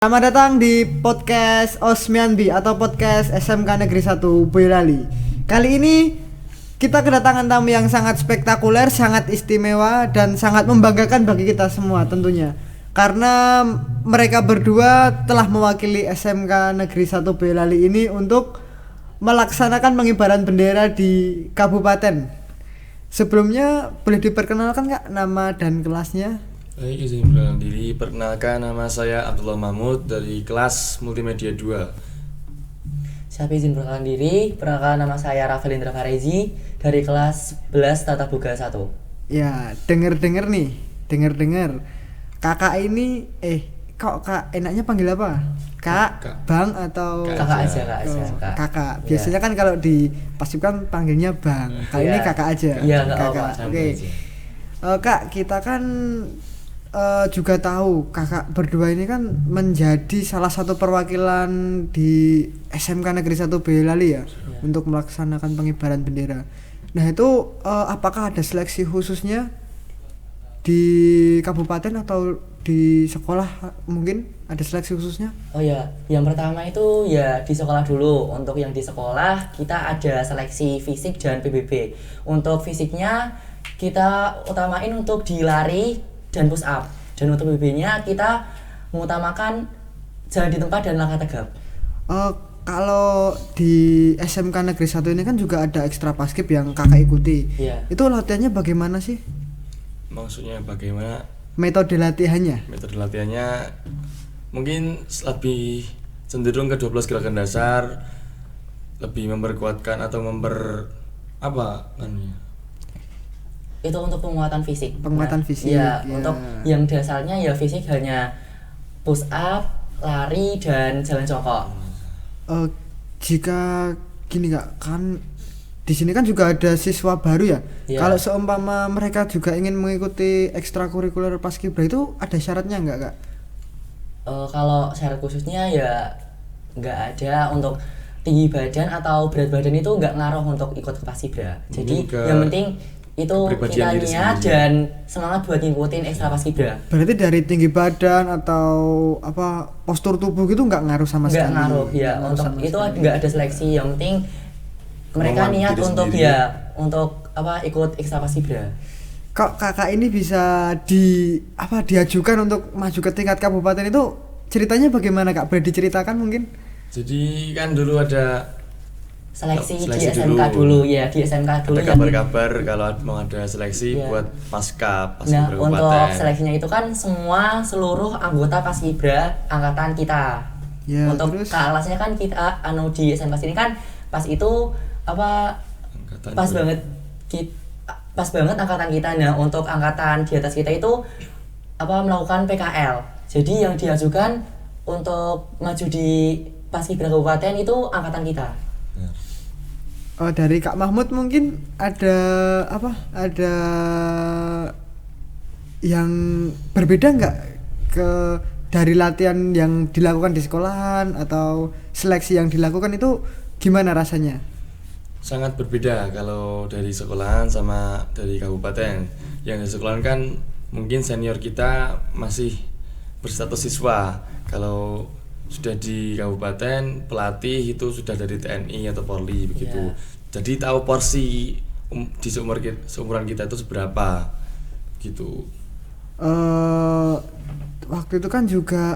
Selamat datang di podcast Osmianbi atau podcast SMK Negeri 1 Boyolali. Kali ini kita kedatangan tamu yang sangat spektakuler, sangat istimewa dan sangat membanggakan bagi kita semua tentunya. Karena mereka berdua telah mewakili SMK Negeri 1 Boyolali ini untuk melaksanakan pengibaran bendera di kabupaten. Sebelumnya boleh diperkenalkan Kak nama dan kelasnya? Baik, izin perkenalkan diri. Perkenalkan, nama saya Abdullah Mahmud dari kelas Multimedia 2. Siapa izin perkenalkan diri? Perkenalkan, nama saya Rafael Indra Farezi dari kelas 11 Tata Boga 1. Ya, denger kakak ini kok kak enaknya panggil apa? Kak. Bang atau Kakak aja. Kakak. Biasanya kan kalau di Pasif kan panggilnya Bang. Kali ini kakak aja. Iya, kakak. Oke. Kak, kita kan juga tahu kakak berdua ini kan menjadi salah satu perwakilan di SMK Negeri 1 Boyolali ya, untuk melaksanakan pengibaran bendera. Nah itu apakah ada seleksi khususnya di kabupaten atau di sekolah, mungkin ada seleksi khususnya? Oh ya, yang pertama itu ya di sekolah dulu. Untuk yang di sekolah kita ada seleksi fisik dan PBB. Untuk fisiknya kita utamain untuk di lari dan push up, dan untuk PBB-nya kita mengutamakan jalan di tempat dan langkah tegap. Kalau di SMK Negeri 1 ini kan juga ada ekstra paskib yang kakak ikuti. Itu latihannya bagaimana sih? Maksudnya bagaimana? Metode latihannya mungkin lebih cenderung ke 12 gerakan dasar, lebih memperkuatkan atau Itu untuk penguatan fisik. Fisik. Ya, untuk yang dasarnya ya fisik hanya push up, lari dan jalan jongkok. Jika gini Kak, kan di sini kan juga ada siswa baru ya. Kalau seumpama mereka juga ingin mengikuti ekstrakurikuler paskibra itu ada syaratnya enggak Kak? Kalau syarat khususnya ya enggak ada. Untuk tinggi badan atau berat badan itu enggak ngaruh untuk ikut ke paskibra. Jadi yang penting itu kita niat dan semangat buat ngikutin ekstra paskibra. Berarti dari tinggi badan atau postur tubuh gitu nggak ngaruh sama sekali? Nggak ngaruh ya, untuk itu nggak ada seleksi. Yang penting mereka niat untuk sendiri. Ikut ekstra paskibra. Kok kakak ini bisa diajukan untuk maju ke tingkat kabupaten itu ceritanya bagaimana Kak? Boleh diceritakan mungkin? Jadi kan dulu ada seleksi di SMK dulu ya, di SMK dulu ada kabar-kabar kalau mau ada seleksi buat paskibra kabupaten. Untuk seleksinya itu kan seluruh anggota paskibra angkatan kita. Untuk kelasnya kan kita di SMK sini kan pas itu pas banget angkatan kita. Nah, untuk angkatan di atas kita itu melakukan PKL. Jadi yang diajukan untuk maju di paskibra kabupaten itu angkatan kita. Dari Kak Mahmud mungkin ada yang berbeda nggak dari latihan yang dilakukan di sekolahan atau seleksi yang dilakukan itu gimana rasanya? Sangat berbeda kalau dari sekolahan sama dari kabupaten. Yang di sekolahan kan mungkin senior kita masih berstatus siswa. Kalau sudah di kabupaten pelatih itu sudah dari TNI atau Polri begitu. Jadi tahu porsi di seumuran kita itu seberapa gitu. Waktu itu kan juga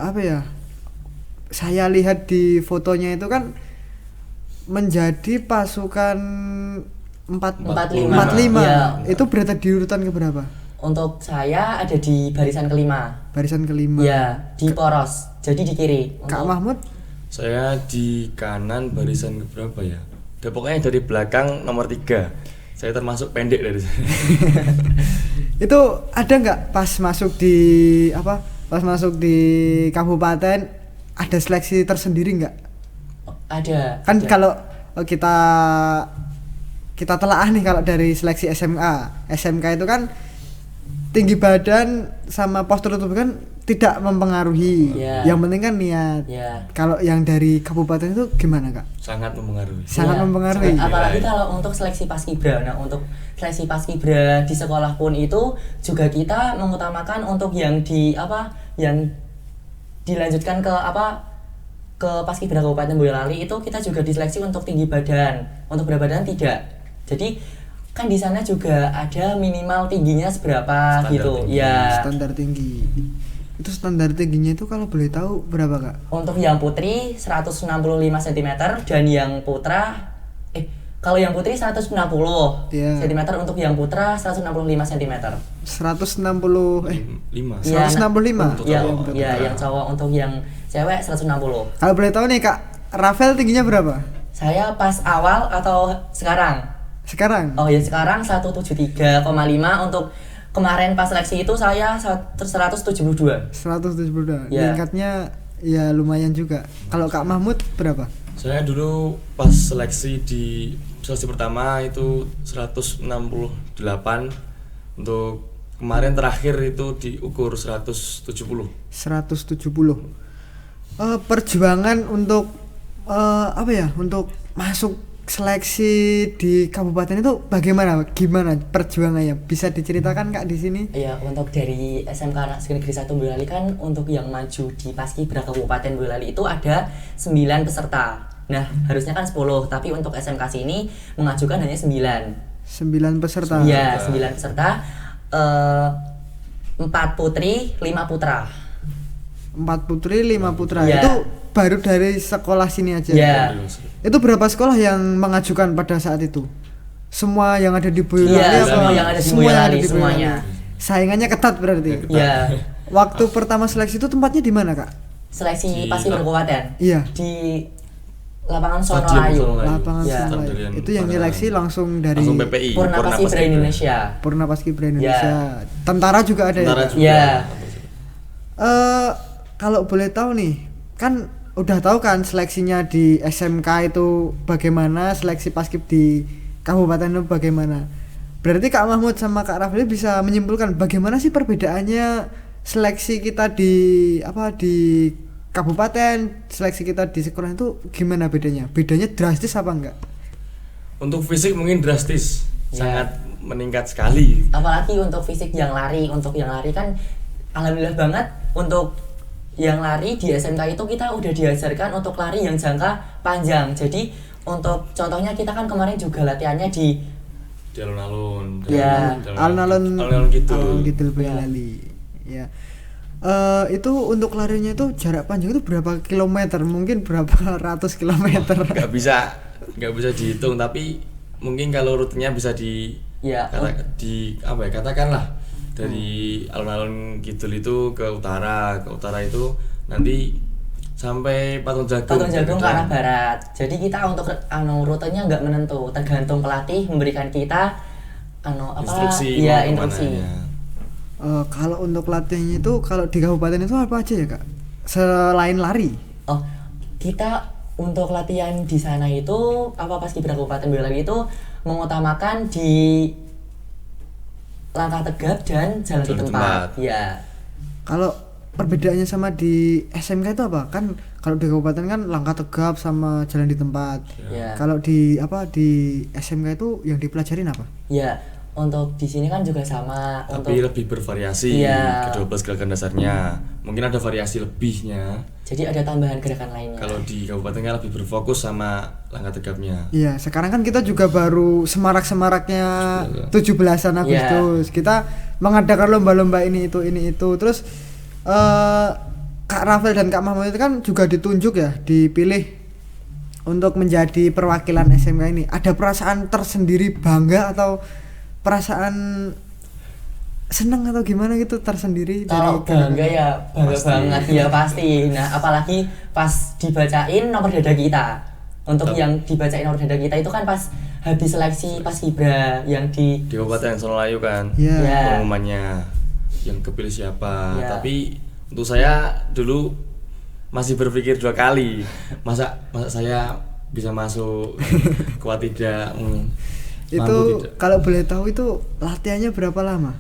saya lihat di fotonya itu kan menjadi pasukan 45. Ya. Itu berada di urutan keberapa? Untuk saya ada di barisan kelima. Ya, di poros. Jadi di kiri. Kak Mahmud? Saya di kanan barisan keberapa ya? Pokoknya dari belakang nomor 3. Saya termasuk pendek dari sana. Itu ada nggak pas masuk di kabupaten ada seleksi tersendiri nggak? Ada. Kan kalau kita telaah nih, kalau dari seleksi SMK itu kan tinggi badan sama postur tubuh kan tidak mempengaruhi. Yang penting kan niat. Kalau yang dari kabupaten itu gimana Kak? Sangat mempengaruhi. Apalagi kalau untuk seleksi paskibra. Nah, untuk seleksi paskibra di sekolah pun itu juga kita mengutamakan untuk yang dilanjutkan ke ke Paskibra Kabupaten Boyolali itu kita juga diseleksi untuk tinggi badan. Untuk berat badan tidak. Jadi kan di sana juga ada minimal tingginya seberapa Standar gitu. tinggi. Ya. Standar tinggi. Itu standar tingginya itu kalau boleh tahu berapa, Kak? Untuk yang putri 165 cm dan yang putra kalau yang putri 160 Iya. cm, untuk yang putra 165 cm. 160 5. Iya, 165. Untuk Ya, cowok. ya yang cowok, untuk yang cewek 160. Kalau boleh tahu nih, Kak, Rafael tingginya berapa? Saya pas awal atau sekarang? Sekarang? Oh ya, sekarang 173,5. Untuk kemarin pas seleksi itu saya 172. 172. Ya. Tingkatnya ya lumayan juga. Kalau Kak Mahmud berapa? Saya dulu pas seleksi di seleksi pertama itu 168. Untuk kemarin terakhir itu diukur 170. 170. Perjuangan untuk apa ya? Untuk masuk seleksi di kabupaten itu bagaimana? Gimana perjuangannya? Bisa diceritakan, Kak, di sini? Ya, untuk dari SMK Negeri 1 Boyolali kan untuk yang maju di Paskibra Kabupaten Boyolali itu ada 9 peserta. Nah, harusnya kan 10, tapi untuk SMK sini mengajukan hanya 9. 9 peserta. Iya, 9 peserta. 4 putri, 5 putra. 4 putri, 5 putra. Ya. Itu baru dari sekolah sini aja. Ya. Itu berapa sekolah yang mengajukan pada saat itu? Semua yang ada di Boyolali Iya, apa? semua yang ada di Semua yang Boyolali, ada di semuanya. Saingannya ketat berarti. Iya. Waktu pertama seleksi itu tempatnya di mana, Kak? Seleksi Di- Paskibra Kabupaten. Iya. Di lapangan Stadion Sonolayu. Sonolayu. Lapangan Ya. Sunlight. Stadion Itu yang Panahan. nyeleksi langsung dari Langsung PPI. Purna Paskibra Indonesia. Purna Paskibra Indonesia. Tentara juga ada Tentara ya, Kak? juga. Iya. Kalau boleh tahu nih, kan udah tahu kan seleksinya di SMK itu bagaimana, seleksi paskib di kabupaten itu bagaimana. Berarti Kak Mahmud sama Kak Rafli bisa menyimpulkan bagaimana sih perbedaannya seleksi kita di kabupaten, seleksi kita di sekolah itu gimana bedanya? Bedanya drastis apa enggak? Untuk fisik mungkin drastis, Ya. sangat meningkat sekali. Apalagi untuk fisik yang lari. Untuk yang lari kan alhamdulillah banget, untuk yang lari di SMK itu kita udah diajarkan untuk lari yang jangka panjang. Jadi untuk contohnya kita kan kemarin juga latihannya di Alun-alun. Ya. Alun-alun gitu. Alun-alun Boyolali. Ya. Itu untuk larinya itu jarak panjang itu berapa kilometer? Mungkin berapa ratus kilometer? Nggak bisa dihitung, tapi mungkin kalau rutenya bisa Ya. katakanlah dari alun-alun Kidul itu ke utara itu nanti sampai Patung Jagung ke arah barat. Jadi kita untuk rutenya nggak menentu, tergantung pelatih memberikan kita instruksi ya, mau instruksi. kemananya. Kalau untuk latihannya itu kalau di kabupaten itu apa aja ya, Kak? Selain lari? Oh, kita untuk latihan di sana itu Paskibra Kabupaten Boyolali itu mengutamakan di langkah tegap dan jalan di tempat. Ya. Kalau perbedaannya sama di SMK itu apa? Kan kalau di kabupaten kan langkah tegap sama jalan di tempat. Ya. Kalau di di SMK itu yang dipelajarin apa? Ya, untuk di sini kan juga sama. Tapi lebih bervariasi. Iya. Ke-12 gerakan dasarnya. Mungkin ada variasi lebihnya. Jadi ada tambahan gerakan lainnya. Kalau di kabupaten kan lebih berfokus sama langkah tegapnya. Iya, sekarang kan kita juga baru semarak-semaraknya 17-an Agustus. Kita mengadakan lomba-lomba ini itu. Terus Kak Rafael dan Kak Mahmud itu kan juga ditunjuk ya, dipilih untuk menjadi perwakilan SMK ini. Ada perasaan tersendiri bangga atau perasaan seneng atau gimana gitu tersendiri? Kalau bangga ya bangga Pasti. banget ya pasti. Nah, apalagi pas dibacain nomor dada kita. Untuk yang dibacain nomor dada kita itu kan pas habis seleksi Paskibra yang di Kabupaten Sonolayu kan. Iya. Ya. Pengumumannya yang kepilih siapa. Ya. Tapi untuk saya dulu masih berpikir 2 kali. Masa saya bisa masuk kuat tidak. Itu mampu tidak. kalau boleh tahu itu latihannya berapa lama?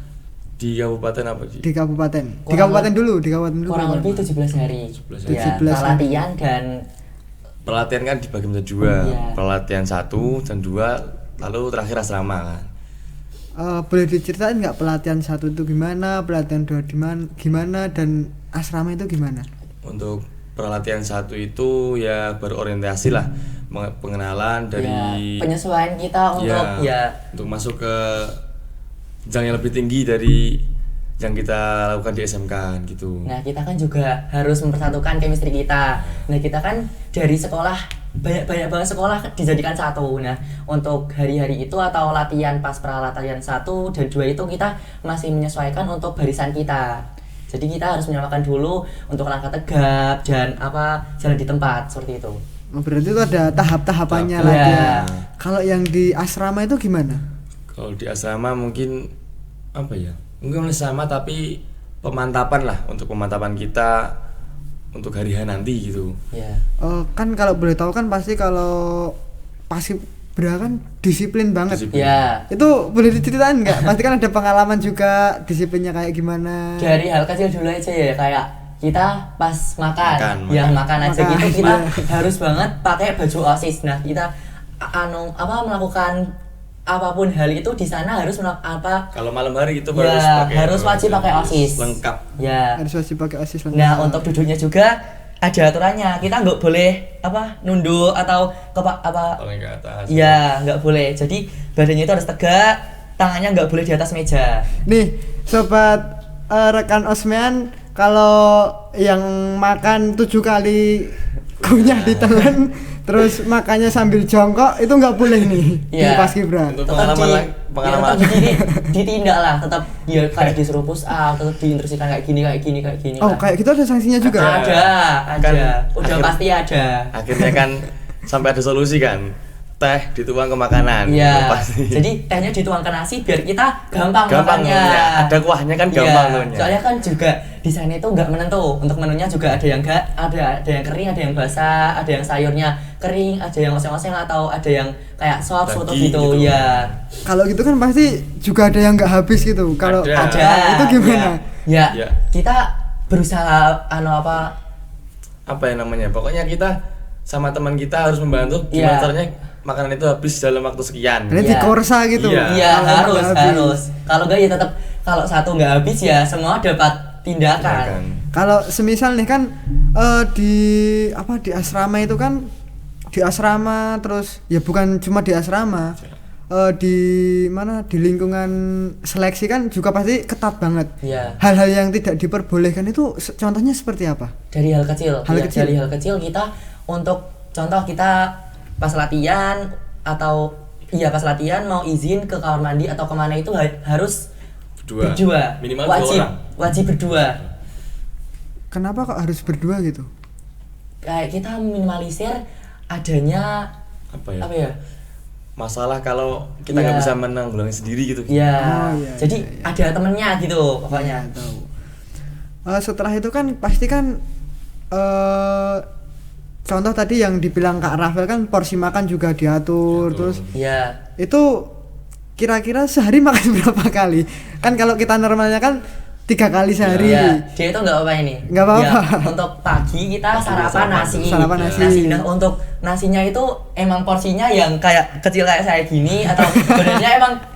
Di kabupaten apa sih? Di kabupaten. Di Kurang kabupaten dulu. kurang berapa lebih lama? 17 hari. 17 Ya, 17 hari. latihan dan Pelatihan kan dibagi menjadi 2. Iya. Pelatihan 1 dan 2, lalu terakhir asrama kan. Boleh diceritain nggak pelatihan 1 itu gimana, pelatihan 2 gimana, dan asrama itu gimana? Untuk perlatihan 1 itu ya berorientasi lah, pengenalan dari penyesuaian kita untuk untuk masuk ke jenjang yang lebih tinggi dari yang kita lakukan di SMK gitu. Nah, kita kan juga harus mempersatukan chemistry kita. Nah, kita kan dari sekolah banyak banget sekolah dijadikan satu. Nah, untuk hari-hari itu atau latihan pas peralatan 1 dan 2 itu kita masih menyesuaikan untuk barisan kita. Jadi kita harus menyamakan dulu untuk langkah tegap dan jalan di tempat seperti itu. Berarti itu ada tahap-tahapannya latihan. Kalau yang di asrama itu gimana? Kalau di asrama mungkin mungkin sama, tapi pemantapan lah, untuk pemantapan kita untuk hari nanti gitu. Iya. Kan kalau boleh tahu kan pasti kalau Paskibra kan disiplin banget. Iya. Itu boleh diceritain nggak? Pasti kan ada pengalaman juga disiplinnya kayak gimana? Dari hal kecil dulu aja ya, kayak kita pas makan aja gitu kita harus banget pakai baju OSIS. Nah, kita melakukan apapun hal itu di sana harus kalau malam hari itu harus wajib pakai OSIS lengkap. Ya. Harus wajib pakai OSIS lengkap. Nah, untuk duduknya juga ada aturannya. Kita nggak boleh nunduk atau ke atas. Iya, nggak boleh. Jadi badannya itu harus tegak, tangannya nggak boleh di atas meja. Nih, sobat rekan Osmian, kalau yang makan 7 kali kunyah ditelan terus makannya sambil jongkok itu nggak boleh nih di Paskibra. Untuk pengalaman ditindak lah, tetap dia kayak disuruh push up, tetap diinstruksikan kayak gini. Kayak gitu ada sanksinya juga? Ada. Udah pasti ada. Akhirnya kan sampai ada solusi kan. Teh dituang ke makanan. Iya. Pasti. Jadi tehnya dituang ke nasi biar kita gampang makannya. Ada kuahnya kan gampang nunya. Soalnya kan juga di sana itu nggak menentu. Untuk menunya juga ada yang yang kering, ada yang basah, ada yang sayurnya kering, ada yang oseng-oseng atau ada yang kayak sop soto gitu. Ya. Kalau gitu kan pasti juga ada yang nggak habis gitu. Kalau ada. Itu gimana? Ya. Kita berusaha pokoknya kita sama teman kita harus membantu gimana caranya makanan itu habis dalam waktu sekian. Berarti korsa gitu. Iya, harus. Kalau enggak ya tetap, kalau satu nggak habis ya semua dapat tindakan. Kalau semisal nih kan di asrama itu kan, di asrama terus ya bukan cuma di asrama, di lingkungan seleksi kan juga pasti ketat banget. Iya. Hal-hal yang tidak diperbolehkan itu contohnya seperti apa? Dari hal kecil. Dari hal kecil kita untuk contoh kita pas latihan mau izin ke kamar mandi atau kemana itu harus berdua. Minimal wajib berdua. Kenapa kok harus berdua gitu? Kayak kita minimalisir adanya masalah kalau kita nggak bisa menanggulangi sendiri gitu. Iya. Jadi ada temennya gitu pokoknya. Setelah itu kan pasti kan contoh tadi yang dibilang Kak Rafael kan porsi makan juga diatur. Terus itu kira-kira sehari makan berapa kali? Kan kalau kita normalnya kan 3 kali sehari. Dia itu nggak apa-apa ini. Nggak apa-apa. Untuk pagi kita sarapan nasi. Nah, untuk nasinya itu emang porsinya yang kayak kecil kayak saya gini atau badannya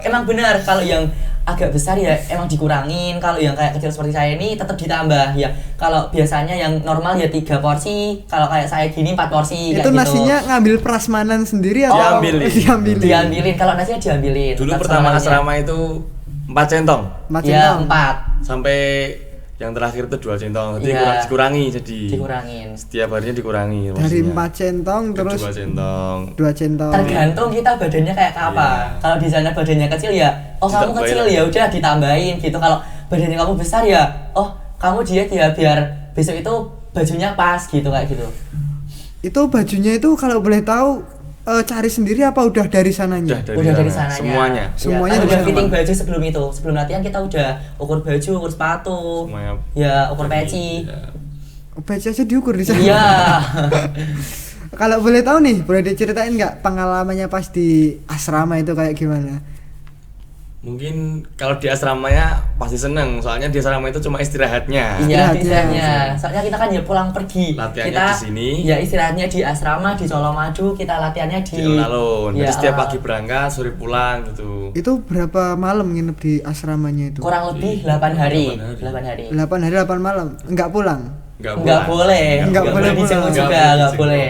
emang benar. Kalau yang agak besar ya emang dikurangin, kalau yang kayak kecil seperti saya ini tetap ditambah ya. Kalau biasanya yang normal ya 3 porsi, kalau kayak saya gini 4 porsi. Itu nasinya ngambil prasmanan sendiri atau diambilin? Kalau nasinya diambilin. Dulu pertama asrama itu 4 centong. 4 centong. 4. Sampai yang terakhir itu 2 centong. Jadi dikurangin. Setiap harinya dikurangi. Dari 4 centong terus 2 centong. 2 centong. Tergantung kita badannya kayak apa. Kalau di sana badannya kecil ya, kamu kecil ya udah ditambahin gitu. Kalau badannya kamu besar ya, kamu diet ya biar besok itu bajunya pas gitu kayak gitu. Itu bajunya itu kalau boleh tahu cari sendiri apa udah dari sananya? Udah dari sananya. Semuanya udah fitting baju sebelum itu. Sebelum latihan kita udah ukur baju, ukur sepatu. Semuanya. Ya, ukur peci. Peci aja diukur di sana. Iya. Kalau boleh tahu nih, boleh diceritain nggak pengalamannya pas di asrama itu kayak gimana? Mungkin kalau di asramanya pasti seneng, soalnya di asrama itu cuma istirahatnya. Iya, istirahatnya. Soalnya kita kan ya pulang pergi. Latihannya kita di sini. Ya istirahatnya di asrama di Colomadu, kita latihannya di alun-alun. Jadi setiap pagi berangkat, sore pulang gitu. Itu berapa malam nginep di asramanya itu? Kurang lebih 8 hari. 8 hari. 8 hari 8 malam. Enggak pulang. Nggak boleh dijenguk juga, nggak boleh.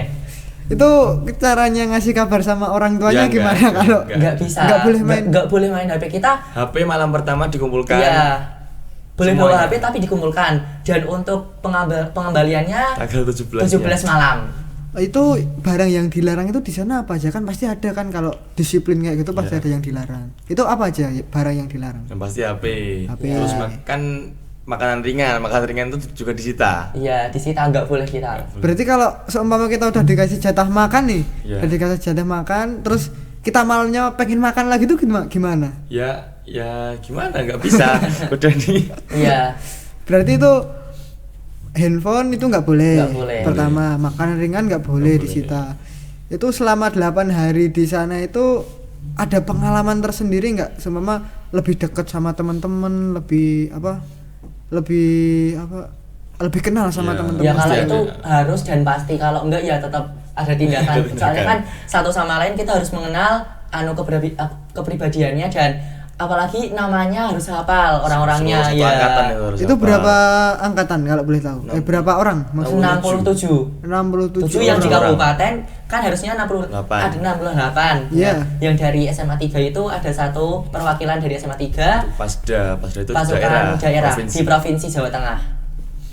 Itu caranya ngasih kabar sama orang tuanya Ya, gimana enggak, kalau Nggak bisa. Nggak boleh main HP kita. HP malam pertama dikumpulkan. Iya. Boleh bawa Semuanya. HP tapi dikumpulkan. Dan untuk pengembaliannya Tanggal 17. 17 malam. itu barang yang dilarang itu di sana apa aja, kan pasti ada kan kalau disiplin kayak gitu pasti Iya. ada yang dilarang. Itu apa aja barang yang dilarang? Yang pasti HP. HP. Terus Ya. makanan ringan itu juga disita. Iya, disita nggak boleh kita. Berarti kalau seumpama kita udah dikasih jatah makan nih, Iya. udah dikasih jatah makan, terus kita malamnya pengen makan lagi tuh gimana? Ya gimana, nggak bisa. Udah nih. Iya. Berarti itu handphone itu nggak boleh. Nggak boleh. Pertama, makanan ringan nggak boleh Nggak disita. Itu selama 8 hari di sana itu ada pengalaman tersendiri nggak? Seumpama lebih dekat sama teman-teman, lebih kenal sama Ya. teman-teman. Ya kalau Pasti itu ada. harus dan pasti, kalau enggak ya tetap ada tindakan. Ada tindakan. Soalnya kan satu sama lain kita harus mengenal kepribadiannya, dan apalagi namanya harus hafal orang-orangnya. Satu Ya angkatan harus Itu hafal. berapa angkatan kalau boleh tahu? Berapa orang? Maksudnya 67 67 yang di orang. kabupaten kan harusnya 60, 8. ada 68. Iya. Yang dari SMA 3 itu ada satu perwakilan dari SMA 3 Pasda itu pasukan daerah provinsi. di provinsi Jawa Tengah.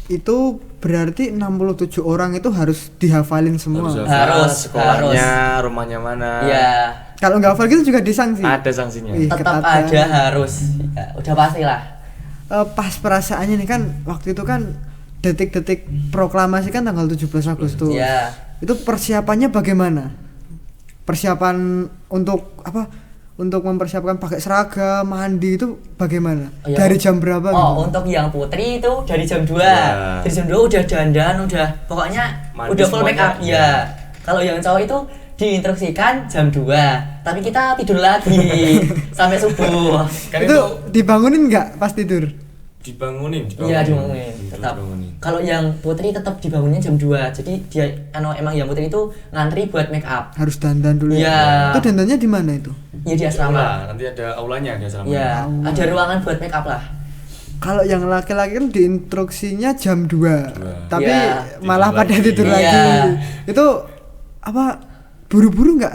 Itu berarti 67 orang itu harus dihafalin semua. Harus, sekolahnya, rumahnya mana. Ya, Kalau nggak hafal gitu juga disangsi. Ada sanksinya. Ih, tetap ketat ada kan. harus. Ya, udah pastilah. Pas perasaannya nih kan waktu itu kan detik-detik proklamasi kan tanggal 17 Agustus. Ya. Itu persiapannya bagaimana? Persiapan untuk apa? Untuk mempersiapkan pakai seragam, mandi itu bagaimana? Oh, ya. Dari jam berapa gitu? Untuk yang putri itu dari jam 2. Ya. Dari jam 2 udah dandan, udah pokoknya Mandi udah full make semuanya. up. Ya. Kalau yang cowok itu diinstruksikan jam 2, tapi kita tidur lagi sampai subuh. Kan itu dibangunin nggak pas tidur? dibangunin. Iya, dibangunin tetap. Kalau yang putri tetap dibangunnya jam 2. Jadi dia emang yang putri itu ngantri buat make up. Harus dandan dulu. Iya. Ya. Itu dandannya di mana itu? Ya di asrama. Nanti ada aulanya di asrama. Ya, ada ruangan buat make up lah. Kalau yang laki-laki kan diinstruksinya jam 2. Tapi Ya, malah tidur pada lagi. tidur Iya. lagi. Itu apa buru-buru nggak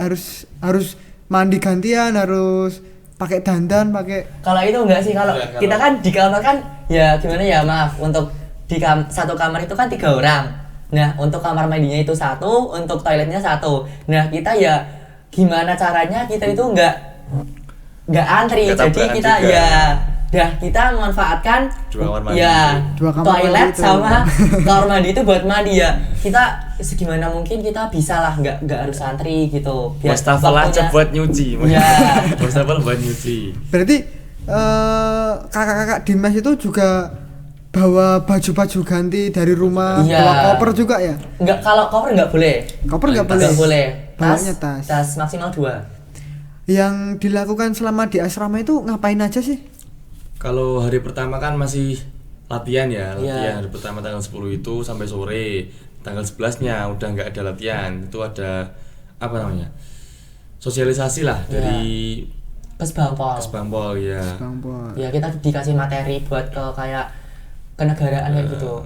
harus mandi gantian, harus pakai dandan, pakai Kalau itu enggak sih, kalau Enggak, kita kan di kamar kan ya gimana ya, maaf, untuk di satu kamar itu kan 3 orang. Nah, untuk kamar mandinya itu 1, untuk toiletnya 1. Nah, kita ya gimana caranya kita itu enggak antri. Nggak Jadi tabrakan kita juga. ya kita memanfaatkan 2 kamar mandi. ya, Dua kamar toilet mandi itu. sama kamar mandi itu buat mandi ya. Kita segimana mungkin kita bisa lah, enggak harus antri gitu. Wastafel aja waktunya- buat nyuci. Iya. Wastafel buat nyuci. berarti kakak-kakak di mes itu juga bawa baju-baju ganti dari rumah, Iya. bawa koper juga ya? Enggak, kalau koper enggak boleh. Koper nggak Tas. boleh. Nggak boleh. Bawanya tas. Tas maksimal 2. Yang dilakukan selama di asrama itu ngapain aja sih? Kalau hari pertama kan masih latihan ya, Iya. latihan hari pertama tanggal 10 itu sampai sore. Tanggal 11-nya udah nggak ada latihan, itu ada apa namanya? Sosialisasi lah Iya. dari Kesbangpol. Kesbangpol ya. Bang Pol. Ya kita dikasih materi buat ke kayak kenegaraan kayak gitu.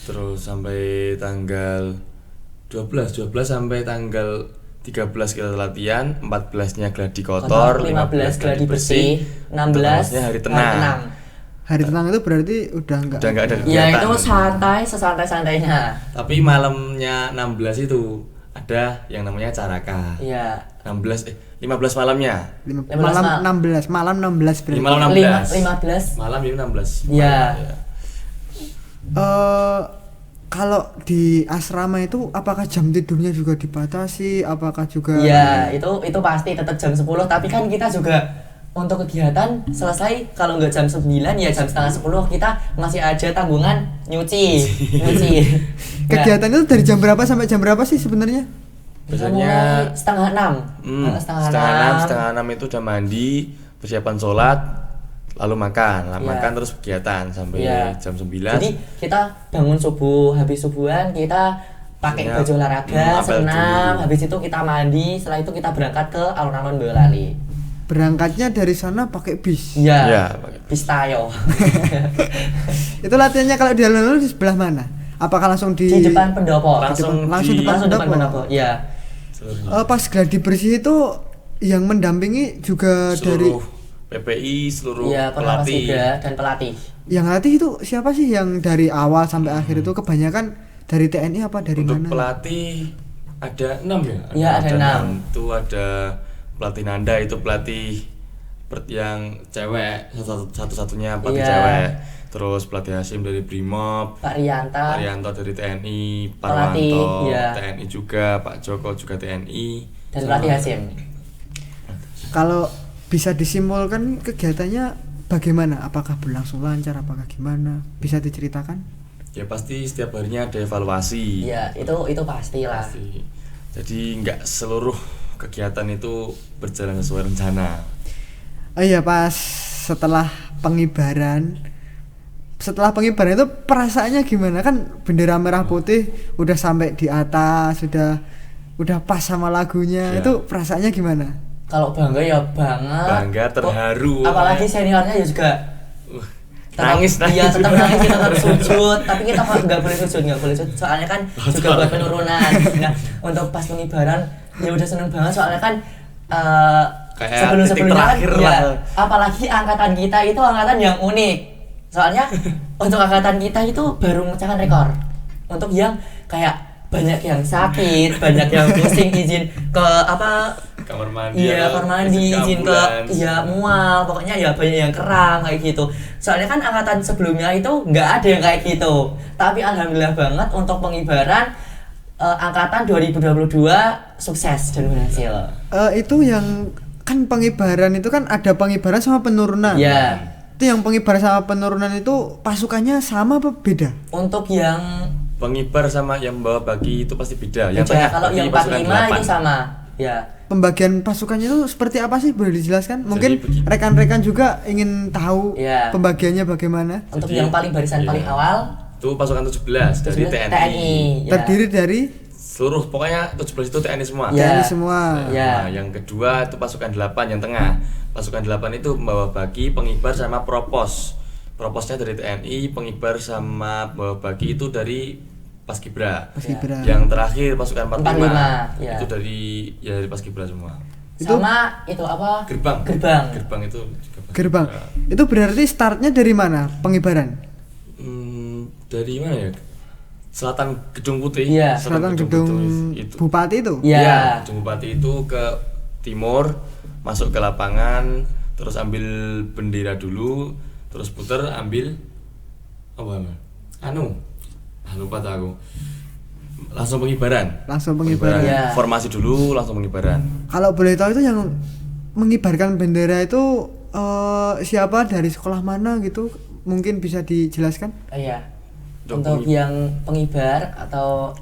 Terus sampai tanggal 12 sampai tanggal 13 kita latihan, 14-nya gladi kotor, 15 gladi bersih, 16 16-nya hari tenang. Hari tenang itu berarti udah nggak Udah nggak ada Ya kegiatan. itu santai, sesantai-santainya. Tapi malamnya 16 itu ada yang namanya caraka. Iya. 15 malamnya. 15 malam mal- 16 malam 16 berarti. Malam 16. 15. Malam itu 16. Iya. Kalau di asrama itu apakah jam tidurnya juga dibatasi? Apakah juga Iya, itu pasti tetap jam 10, tapi kan kita juga untuk kegiatan selesai kalau nggak jam 9 ya jam setengah 10 kita masih ada tanggungan nyuci. Nah, kegiatan itu dari jam berapa sampai jam berapa sih sebenarnya? Biasanya setengah 6. setengah 6 itu udah mandi, persiapan sholat, lalu makan, Iya. makan terus kegiatan sampai Iya. jam 9. Jadi kita bangun subuh, habis subuhan kita pakai Siap. baju olahraga, Apel senam, dulu. habis itu kita mandi, setelah itu kita berangkat ke alun-alun Boyolali. Berangkatnya dari sana pakai bis. Iya. Iya, pakai Bis Tayo. Itu latihannya kalau di alun-alun di sebelah mana? Apakah langsung di depan pendopo? Langsung Langsung depan pendopo. Iya. Pas gladi bersih itu yang mendampingi juga dari seluruh PPI, seluruh Iya, pengawas pelatih. juga dan pelatih. yang latih itu siapa sih yang dari awal sampai akhir itu kebanyakan dari TNI apa dari Untuk mana? pelatih ada 6 ya? Iya, ada 6. Itu ada pelatih Nanda, itu pelatih yang cewek satu-satunya pelatih Iya. cewek. Terus pelatih Hasim dari Brimob, Pak Rianto dari TNI, Pak Pelatih, Wanto iya. TNI juga, Pak Joko juga TNI. dan pelatih Hasim. Kalau bisa disimpulkan kegiatannya bagaimana? Apakah berlangsung lancar? Apakah gimana? Bisa diceritakan? Ya pasti setiap harinya ada evaluasi. Iya, itu pastilah. Pasti. Jadi nggak seluruh kegiatan itu berjalan sesuai rencana. Oh iya, pas setelah pengibaran itu perasaannya gimana? Kan bendera merah putih udah sampai di atas, udah pas sama lagunya. Ya. Itu perasaannya gimana? Kalau bangga ya banget. Bangga, terharu. Apalagi seniornya ya juga Nangis. Iya, tetap nangis, kita tetap sujud. Tapi kita nggak boleh sujud. Soalnya kan juga buat penurunan. Nah, untuk pas pengibaran ya udah seneng banget. Soalnya kan Kayak titik sebelumnya kan terakhir ya, lah. apalagi angkatan kita itu angkatan yang unik. Soalnya untuk angkatan kita itu baru memecahkan rekor. Untuk yang kayak banyak yang sakit, banyak yang pusing izin ke Kamar mandi. iya, kamar mandi, izin ke ambulans. ya mual, pokoknya ya banyak yang kerang kayak gitu. Soalnya kan angkatan sebelumnya itu nggak ada yang kayak gitu. Tapi alhamdulillah banget untuk pengibaran angkatan 2022 sukses dan berhasil. Itu yang kan pengibaran itu kan ada pengibaran sama penurunan. Ya, Itu yang pengibaran sama penurunan itu pasukannya sama apa beda? untuk yang Pengibar sama yang membawa baki itu pasti beda. Yang beda, tengah kalau bagi yang pasukan 45 8. itu sama. Ya. Pembagian pasukannya itu seperti apa sih? Boleh dijelaskan? Mungkin begini. rekan-rekan juga ingin tahu Iya. pembagiannya bagaimana. Untuk Jadi, yang paling barisan iya. paling awal Itu pasukan 17 dari TNI. ya. Terdiri dari Seluruh pokoknya 17 itu TNI semua. Ya. TNI semua. Ya. Nah, yang kedua itu pasukan 8 yang tengah. Pasukan 8 itu membawa baki, pengibar sama propos. Proposnya dari TNI, pengibar sama bawa baki itu dari Paskibra. Paskibra. Yang terakhir pasukan 45, 45, ya. itu dari Paskibra semua. Itu- sama itu apa? Gerbang. Gerbang. Gerbang itu juga Gerbang. Paskibra. Itu berarti startnya dari mana pengibaran? Dari mana ya? Selatan Gedung Putih. Iya. Selatan gedung Putih itu. bupati itu. Iya. Iya, Gedung Bupati itu ke timur, masuk ke lapangan, terus ambil bendera dulu, terus puter ambil apa? Lupa tuh aku. Langsung pengibaran. Langsung pengibaran. Iya. Formasi dulu, langsung pengibaran. Kalau boleh tahu itu yang mengibarkan bendera itu siapa dari sekolah mana gitu? Mungkin bisa dijelaskan? Iya. Untuk Untuk yang pengibar atau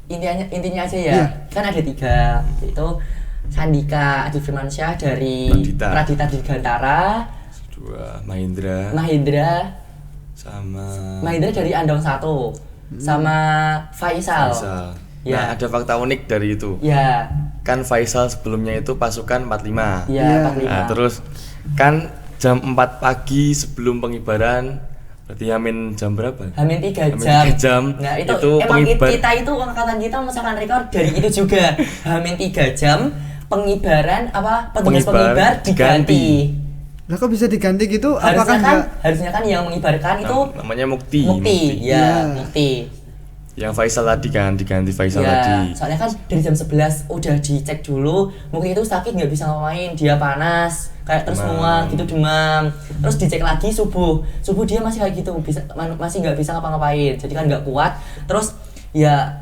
intinya aja ya. Iya. Kan ada 3. Itu Sandika Adi Firmansyah dari Pradita. Pradita Dirgantara, Dua Mahindra Mahindra sama dari Andong 1, sama Faisal. Faisal. Ya. Nah, ada fakta unik dari itu. Ya. Kan Faisal sebelumnya itu pasukan 45. Iya. Ya, 45. Nah, terus kan jam 4 pagi sebelum pengibaran, berarti Hamin jam berapa? Hamin 3 Hamin jam. 3 jam. Nah, itu Itu emang pengibar- kita itu angkatan kita memecahkan rekor dari itu juga. Hamin 3 jam pengibaran petugas Pengibar pengibar diganti. Lah kok bisa diganti gitu? Apakah Harusnya kan yang mengibarkan itu namanya Mukti. Mukti. Iya. Ya, Mukti. Yang Faisal tadi kan diganti Faisal Ya, tadi. soalnya kan dari jam 11 udah dicek dulu, Mukti itu sakit nggak bisa ngapain, dia panas, kayak terus Demam. mual gitu, demam. Terus dicek lagi subuh dia masih kayak gitu, masih nggak bisa ngapa-ngapain, jadi kan nggak kuat. Terus ya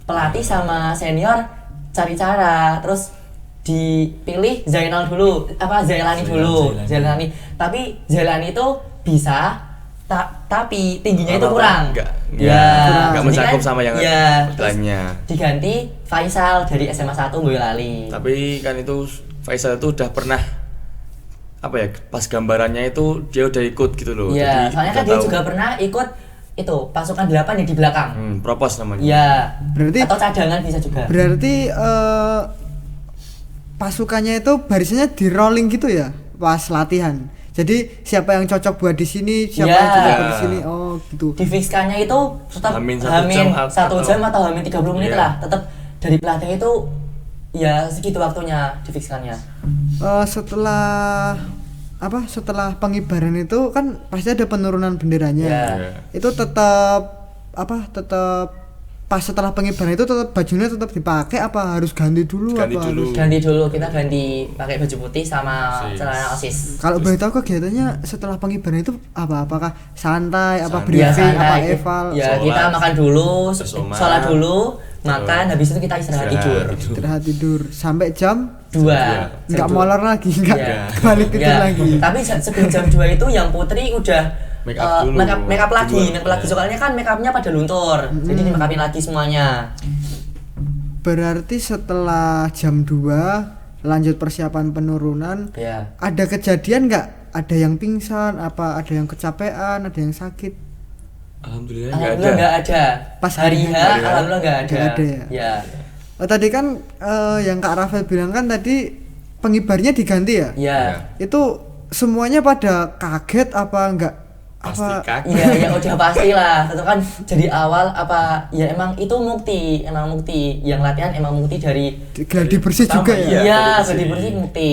pelatih sama senior cari cara, terus dipilih Zainal dulu, Zailani dulu, Zailani. Tapi Zailani itu bisa, tapi tingginya itu kurang. Enggak Jadi mencakup kan, sama yang ya, lainnya. diganti Faisal dari SMA 1 Boyolali. Tapi kan itu Faisal itu udah pernah pas gambarannya itu dia udah ikut gitu loh. Iya, Jadi soalnya kan udah dia tahu. juga pernah ikut itu pasukan 8 yang di belakang. Propos namanya. Iya. Berarti- atau cadangan bisa juga. berarti pasukannya itu barisannya di rolling gitu ya pas latihan. Jadi siapa yang cocok buat di sini, siapa Ya. yang cocok buat di sini. Oh, gitu. Difikskannya itu tetap Hamin hamin 1 jam 1 jam atau hamin 30 menit Iya. lah. Tetap dari pelatih itu ya segitu waktunya difikskannya. Setelah pengibaran itu kan pasti ada penurunan benderanya. Ya. Iya. Itu tetap pas setelah pengibaran itu tetap bajunya tetap dipakai apa harus ganti dulu Ganti apa dulu. harus Ganti dulu, kita ganti pakai baju putih sama OSIS. celana OSIS. kalau boleh tahu kegiatannya setelah pengibaran itu apakah santai apa Santai. Ya briefing apa santai. eval Ya Sholat. kita makan dulu, Sholat. sholat dulu, makan, habis itu kita istirahat tidur. istirahat tidur sampai jam 2. nggak molor lagi nggak Ya. balik tidur Ya, lagi. tapi sebelum jam 2 itu yang putri udah Make up dulu. make up lagi, Duluan. make up lagi. Soalnya kan make upnya pada luntur, jadi di make upin lagi semuanya. Berarti setelah jam 2 lanjut persiapan penurunan Ya. ada kejadian nggak ada yang pingsan apa ada yang kecapean ada yang sakit Alhamdulillah nggak Alhamdulillah ada. nggak ada. Pas hari H, hari H, alhamdulillah nggak ada. nggak ada ya? Ya. tadi kan yang Kak Rafael bilang kan tadi pengibarnya diganti ya Ya. itu semuanya pada kaget apa enggak Pasti apa kaget. Iya, ya udah pasti lah. Tentu kan jadi awal apa ya emang itu emang mukti. Yang latihan emang mukti dari gladi bersih Pertama, juga iya. ya iya, gladi gladi bersih. bersih mukti.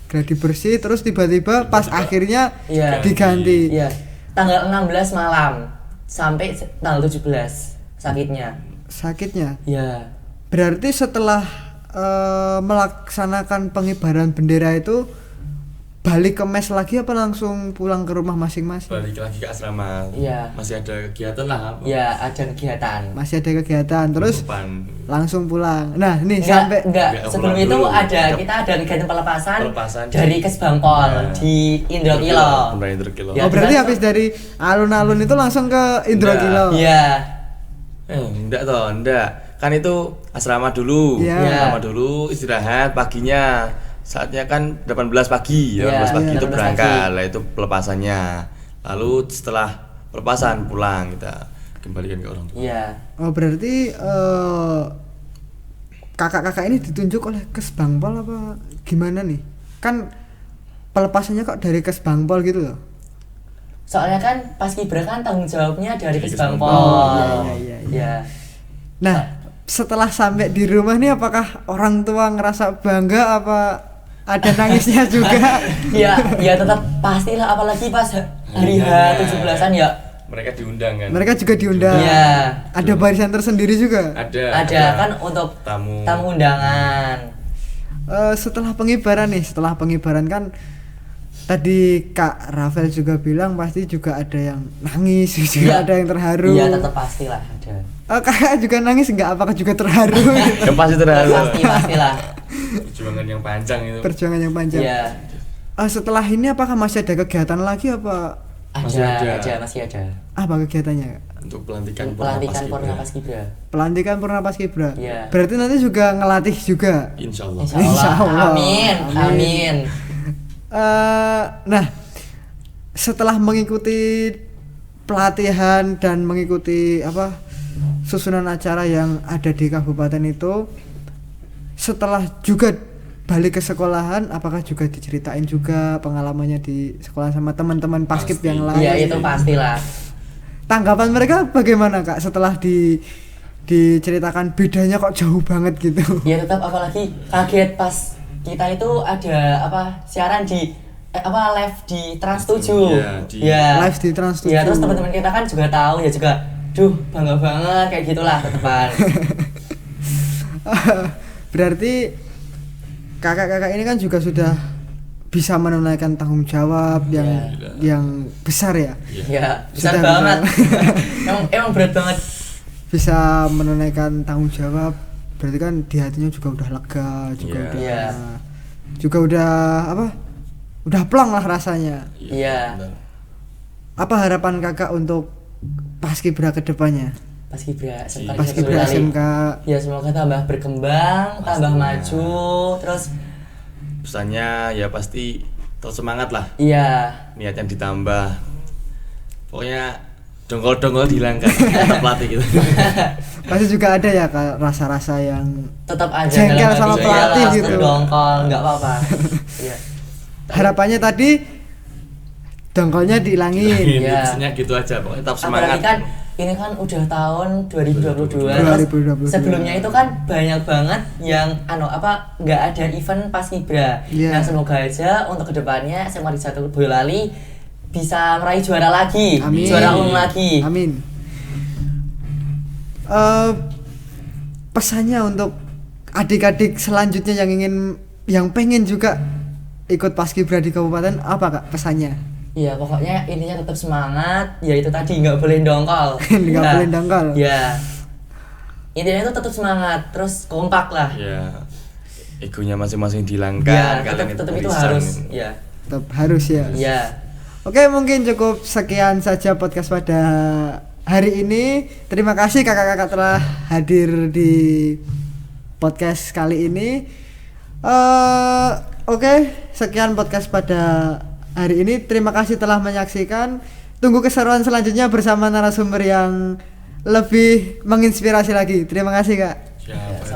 gladi bersih terus tiba-tiba pas akhirnya Iya. diganti Iya. Tanggal 16 malam sampai tanggal 17 sakitnya. sakitnya Iya. berarti setelah melaksanakan pengibaran bendera itu balik ke mes lagi apa langsung pulang ke rumah masing-masing Balik lagi ke asrama. Iya. Masih ada kegiatan lah. apa. Ya, ada kegiatan. masih ada kegiatan terus Depan. langsung pulang nah nih sampai Enggak, Enggak, sebelum pulang itu dulu. kita ada kegiatan pelepasan Pelepasan dari di- Kesbangpol Ya. di Indrokilo. Benar Indrokilo. Ya. oh berarti kita- habis dari alun-alun itu langsung ke Indrokilo Iya. Enggak. Kan itu asrama dulu. Iya. Asrama dulu, istirahat paginya. Saatnya kan 18 pagi, Iya, 18 pagi iya, itu 18 berangkat. pagi. Lah itu pelepasannya. Lalu setelah pelepasan pulang kita kembalikan ke orang tua. Iya. oh berarti kakak-kakak ini ditunjuk oleh Kesbangpol apa gimana nih kan pelepasannya kok dari Kesbangpol gitu loh Soalnya kan Paskibra kan tanggung jawabnya dari Dari Kesbangpol. Kesbangpol. Iya. Iya. nah setelah sampai di rumah nih apakah orang tua ngerasa bangga apa ada nangisnya juga Ya, ya tetap pastilah apalagi pas hari H Iya. 17-an ya. Mereka diundang kan. mereka juga diundang Iya. ada barisan tersendiri juga Ada kan untuk tamu undangan. setelah pengibaran kan tadi Kak Rafael juga bilang pasti juga ada yang nangis juga Iya. ada yang terharu Iya, tetap pastilah ada. kakak juga nangis nggak apakah juga terharu Yang pasti terharu. Pastilah. Perjuangan yang panjang itu. perjuangan yang panjang Iya. setelah ini apakah masih ada kegiatan lagi apa Masih ada. Masih ada. apa kegiatannya Kak? Untuk pelantikan Pelantikan Purna Purna Paskibra. Paskibra. pelantikan Purna Paskibra Iya. berarti nanti juga ngelatih juga Insya Allah. Insya Allah. Amin. Amin. Nah setelah mengikuti pelatihan dan mengikuti susunan acara yang ada di kabupaten itu setelah juga balik ke sekolahan apakah juga diceritain juga pengalamannya di sekolah sama teman-teman paskib Pasti. yang lain Iya, itu pastilah. tanggapan mereka bagaimana Kak setelah diceritakan bedanya kok jauh banget gitu Ya tetap apalagi kaget pas kita itu ada siaran di live di Trans 7. Iya, di- live di Trans 7. Ya terus teman-teman kita kan juga tahu ya juga bangga banget kayak gitulah tetepan. berarti kakak-kakak ini kan juga sudah bisa menunaikan tanggung jawab yang besar ya Ya, besar Sudah banget. bisa. emang berat banget. bisa menunaikan tanggung jawab berarti kan di hatinya juga udah lega juga Iya. udah Iya. juga udah plong lah rasanya Iya. benar. apa harapan kakak untuk Paskibra kedepannya Paskibra SMK. Paskibra SMK Ya semoga tambah berkembang, tambah Pastinya. maju, terus Pesannya ya pasti terus semangat lah. iya. Niatnya ditambah. Pokoknya dongkol-dongkol dihilangkan. Tetap pelatih gitu. pasti juga ada ya Kak, rasa-rasa yang Tetap aja Jengkel dalam sama hati, pelatih iyalah, gitu. dongkol, enggak apa-apa. Iya. harapannya tadi dongkolnya dihilangin. Iya. Intinya gitu aja, pokoknya tetap semangat. Apalagi kan ini kan udah tahun 2022. 2022. Sebelumnya itu kan banyak banget yang nggak ada event paskibra. Iya. Nah, semoga aja untuk kedepannya SMA Negeri 1 Boyolali bisa meraih juara lagi, Amin. juara umum lagi. Amin. Pesannya untuk adik-adik selanjutnya yang pengen juga ikut paskibra di kabupaten, apa Kak pesannya? Iya, pokoknya intinya tetap semangat. Ya itu tadi, nggak boleh dongkol. Nggak boleh dongkol. Ya. Intinya itu tetap semangat, terus kompak lah. Ya, egonya masing-masing dihilangkan. Ya, kalian tetap itu barisan. harus. Ya. Tetap harus ya. Ya. Oke, mungkin cukup sekian saja podcast pada hari ini. Terima kasih kakak-kakak telah hadir di podcast kali ini. Oke, sekian podcast pada hari ini. Terima kasih telah menyaksikan. Tunggu keseruan selanjutnya bersama narasumber yang lebih menginspirasi lagi. Terima kasih Kak. Siap.